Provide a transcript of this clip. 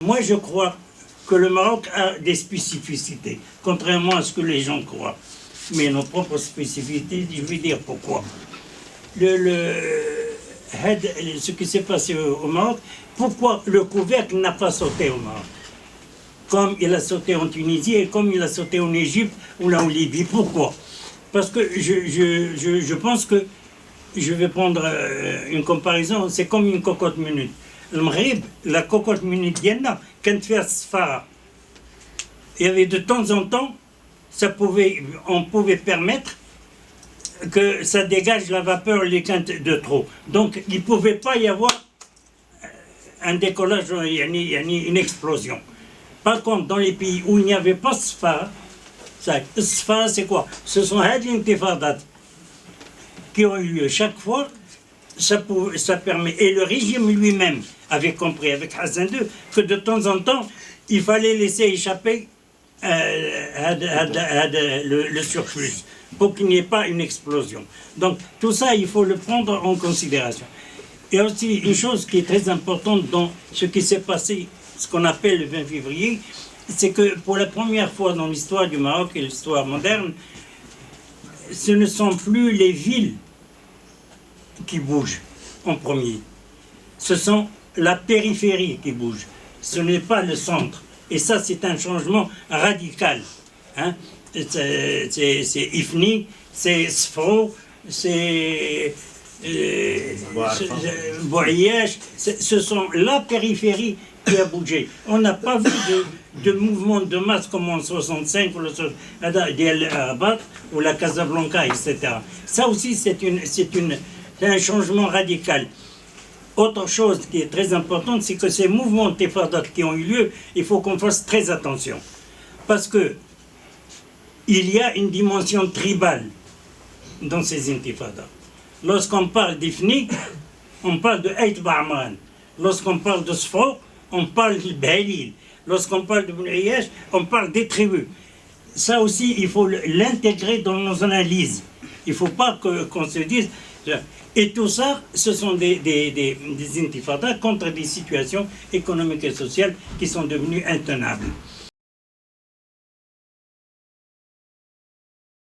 Moi, je crois que le Maroc a des spécificités, contrairement à ce que les gens croient. Mais nos propres spécificités, je vais dire pourquoi. Ce qui s'est passé au Maroc, pourquoi le couvercle n'a pas sauté au Maroc, comme il a sauté en Tunisie et comme il a sauté en Égypte ou là en Libye. Pourquoi? Parce que je pense que, je vais prendre une comparaison, c'est comme une cocotte minute. Le Maghreb, la cocotte minute diana, quand tu fais Sfara, il y avait de temps en temps, on pouvait permettre que ça dégage la vapeur, les quintes de trop. Donc il ne pouvait pas y avoir un décollage, une explosion. Par contre, dans les pays où il n'y avait pas Sfara, Sfara c'est quoi? Ce sont les intifadat qui ont eu lieu chaque fois. Ça permet, et le régime lui-même avait compris avec Hassan II que de temps en temps il fallait laisser échapper le surplus pour qu'il n'y ait pas une explosion. Donc tout ça il faut le prendre en considération. Et aussi une chose qui est très importante dans ce qui s'est passé, ce qu'on appelle le 20 février, c'est que pour la première fois dans l'histoire du Maroc et l'histoire moderne, ce ne sont plus les villes qui bougent en premier. Ce sont la périphérie qui bouge. Ce n'est pas le centre. Et ça, c'est un changement radical. Hein? C'est Ifni, c'est Sfro, c'est Bouayache. Ce sont la périphérie qui a bougé. On n'a pas vu de mouvement de masse comme en 65 ou Rabat ou la Casablanca, etc. Ça aussi, c'est un changement radical. Autre chose qui est très importante, c'est que ces mouvements Tefadat qui ont eu lieu, il faut qu'on fasse très attention. Parce que il y a une dimension tribale dans ces intifadas. Lorsqu'on parle d'Ifni, on parle de Ait Ba'man. Lorsqu'on parle de Sfo, on parle de B'halil. Lorsqu'on parle de Bouayache, on parle des tribus. Ça aussi, il faut l'intégrer dans nos analyses. Il ne faut pas qu'on se dise... Et tout ça, ce sont des intifadas contre des situations économiques et sociales qui sont devenues intenables.